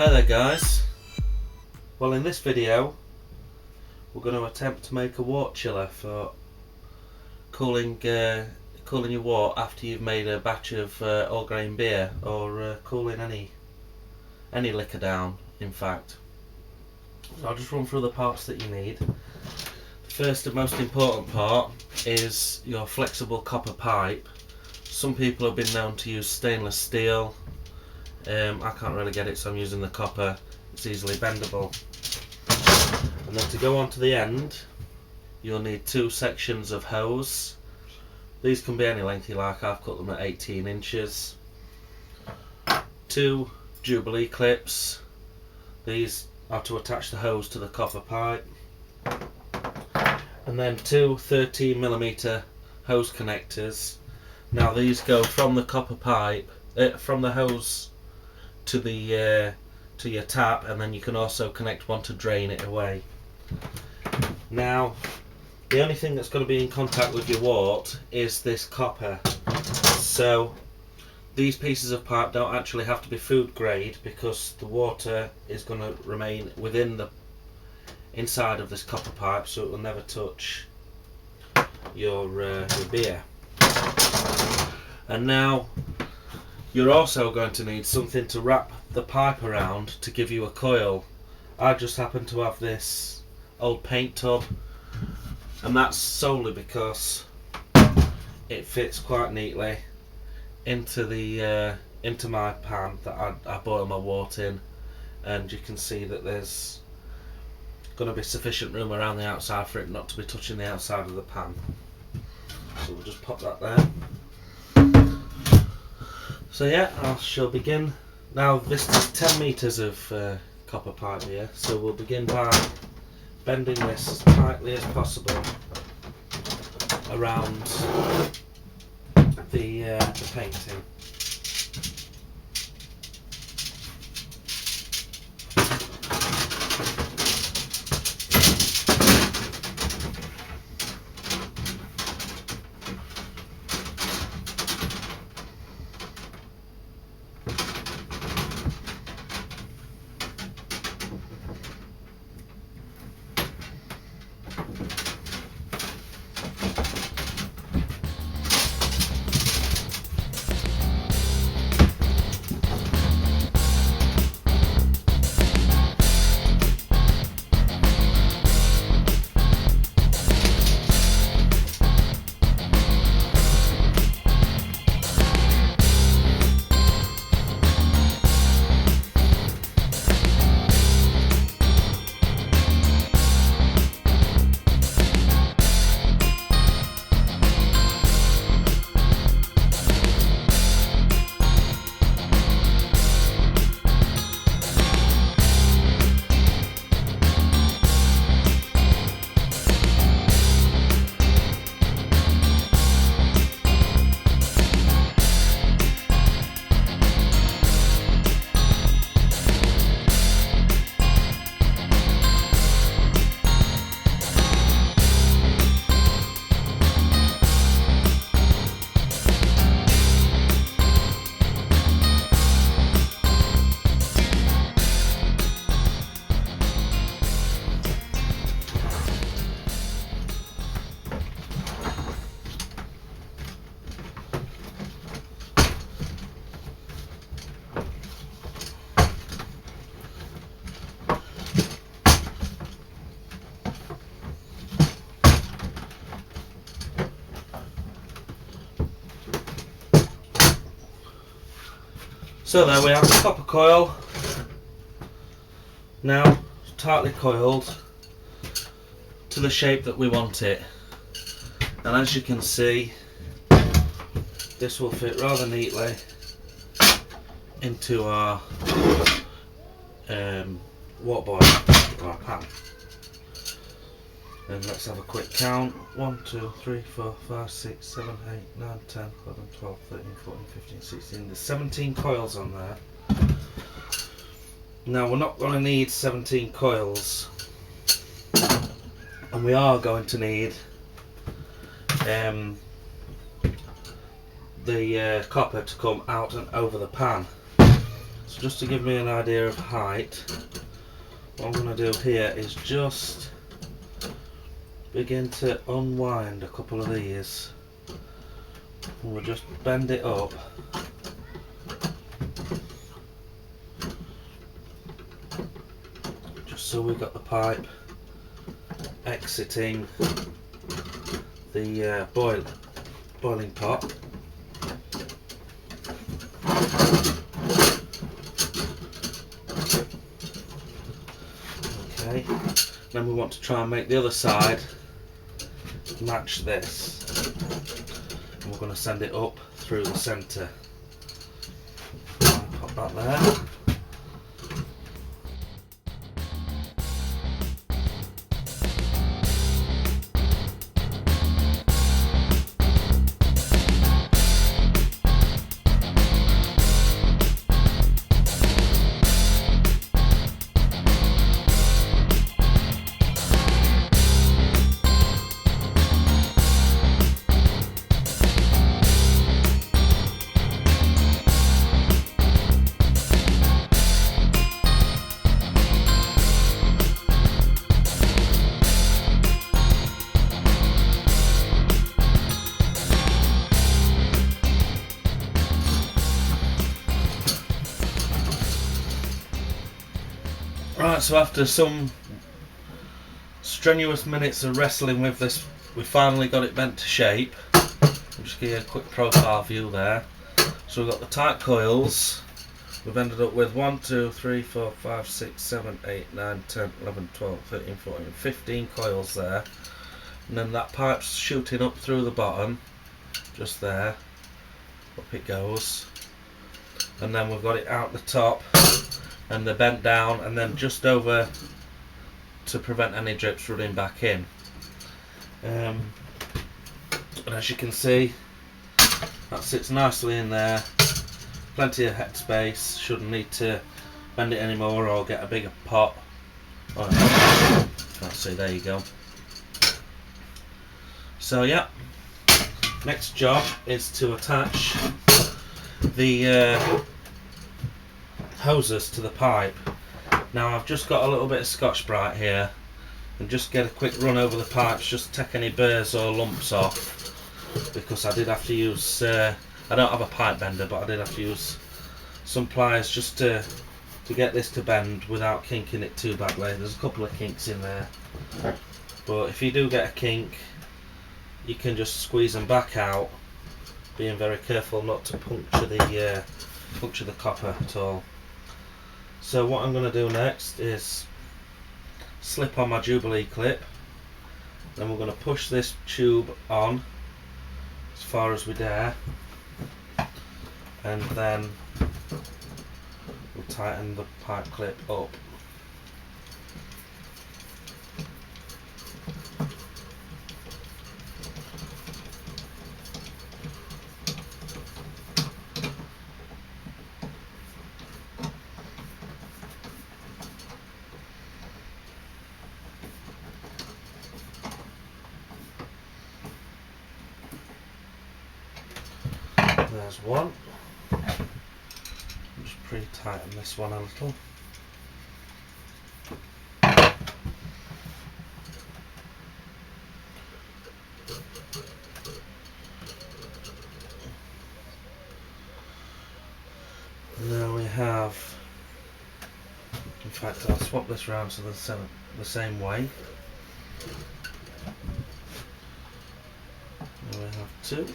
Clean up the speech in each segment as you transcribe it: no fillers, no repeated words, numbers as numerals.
Hi there guys. Well, in this video we're going to attempt to make a wort chiller for cooling your wort after you've made a batch of all grain beer, or cooling any liquor down, in fact. So I'll just run through the parts that you need. The first and most important part is your flexible copper pipe. Some people have been known to use stainless steel. I can't really get it, so I'm using the copper. It's easily bendable. And then to go on to the end, you'll need two sections of hose. These can be any length you like. I've cut them at 18 inches. Two jubilee clips. These are to attach the hose to the copper pipe. And then two 13mm hose connectors. Now these go from the copper pipe, from the hose to your tap, and then you can also connect one to drain it away. Now the only thing that's going to be in contact with your wort is this copper, so these pieces of pipe don't actually have to be food grade, because the water is going to remain within the inside of this copper pipe, so it will never touch your beer. And now you're also going to need something to wrap the pipe around to give you a coil. I just happen to have this old paint tub, and that's solely because it fits quite neatly into my pan that I boil my wort in, and you can see that there's going to be sufficient room around the outside for it not to be touching the outside of the pan. So we'll just pop that there. So yeah, I shall begin. Now this is 10 metres of copper pipe here, so we'll begin by bending this as tightly as possible around the painting. So there we have the copper coil, now tightly coiled to the shape that we want it, and as you can see, this will fit rather neatly into our wort boiler, or our pan. And let's have a quick count. 1, 2, 3, 4, 5, 6, 7, 8, 9, 10, 11, 12, 13, 14, 15, 16. There's 17 coils on there. Now we're not going to need 17 coils, and we are going to need the copper to come out and over the pan. So just to give me an idea of height, what I'm going to do here is just begin to unwind a couple of these, and we'll just bend it up just so we've got the pipe exiting the boiling pot. Okay, then we want to try and make the other side match this, and we're going to send it up through the centre. Pop that there. Right, so after some strenuous minutes of wrestling with this, we finally got it bent to shape. I'll just give you a quick profile view there. So we've got the tight coils. We've ended up with 1, 2, 3, 4, 5, 6, 7, 8, 9, 10, 11, 12, 13, 14, 15 coils there. And then that pipe's shooting up through the bottom, just there. Up it goes. And then we've got it out the top, and they're bent down and then just over to prevent any drips running back in. And as you can see, that sits nicely in there, plenty of head space, shouldn't need to bend it anymore or get a bigger pot. Oh, can't see, there you go. So yeah, next job is to attach the hoses to the pipe. Now I've just got a little bit of Scotch-Brite here, and just get a quick run over the pipes, just take any burrs or lumps off, because I did have to use, I don't have a pipe bender, but I did have to use some pliers just to get this to bend without kinking it too badly. There's a couple of kinks in there, but if you do get a kink, you can just squeeze them back out, being very careful not to puncture the copper at all. So what I'm going to do next is slip on my Jubilee clip, then we're going to push this tube on as far as we dare, and then we'll tighten the pipe clip up. There's one. Just pre-tighten this one a little. Now we have, in fact I'll swap this round so they're the same way. Now we have two.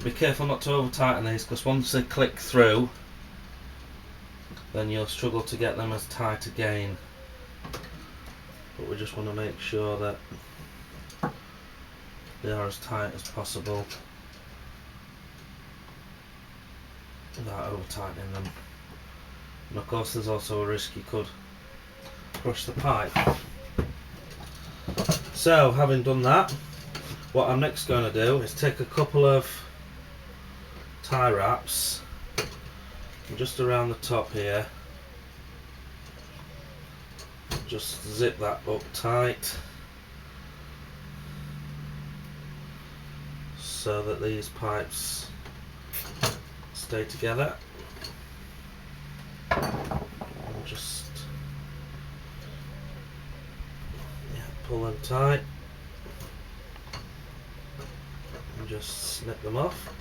Be careful not to over tighten these, because once they click through, then you'll struggle to get them as tight again. But we just want to make sure that they are as tight as possible without over tightening them. And of course there's also a risk you could crush the pipe. So having done that, what I'm next going to do is take a couple of tie wraps just around the top here, just zip that up tight so that these pipes stay together. And just pull them tight and just snip them off.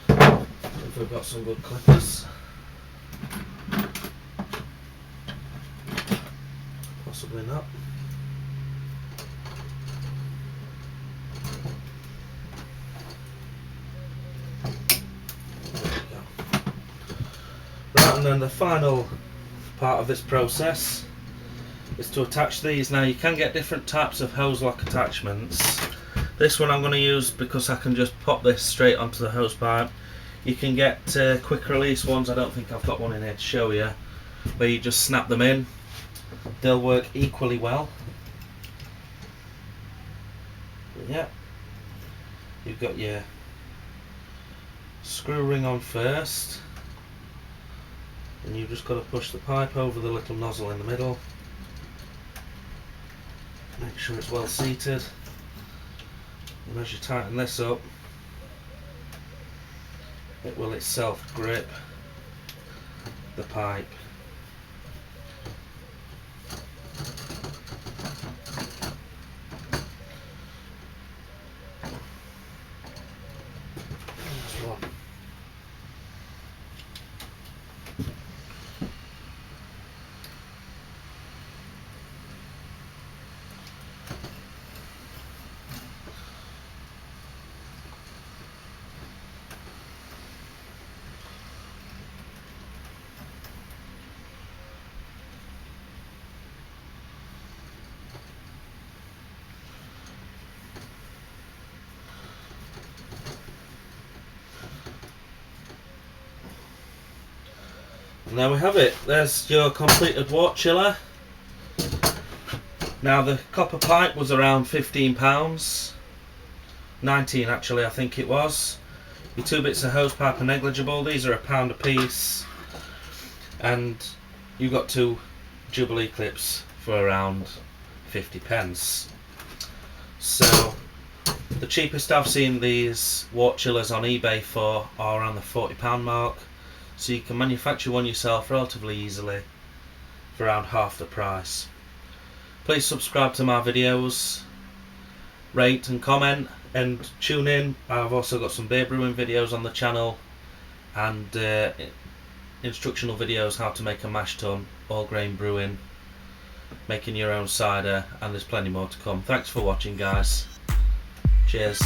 If we've got some good clippers, possibly not. There we go. Right, and then the final part of this process is to attach these. Now you can get different types of hose lock attachments. This one I'm going to use because I can just pop this straight onto the hose pipe. You can get quick release ones. I don't think I've got one in here to show you, where you just snap them in. They'll work equally well. But yeah, you've got your screw ring on first, and you've just got to push the pipe over the little nozzle in the middle. Make sure it's well seated, and as you tighten this up, it will itself grip the pipe. There's one. And there we have it. There's your completed wort chiller. Now the copper pipe was around £15, 19 actually I think it was. Your 2 bits of hose pipe are negligible. These are £1 a piece, and you got 2 jubilee clips for around 50p. So the cheapest I've seen these wort chillers on eBay for are around the £40 mark. So you can manufacture one yourself relatively easily for around half the price. Please subscribe to my videos, rate and comment, and tune in. I've also got some beer brewing videos on the channel, and instructional videos how to make a mash tun, all grain brewing, making your own cider, and there's plenty more to come. Thanks for watching, guys. Cheers.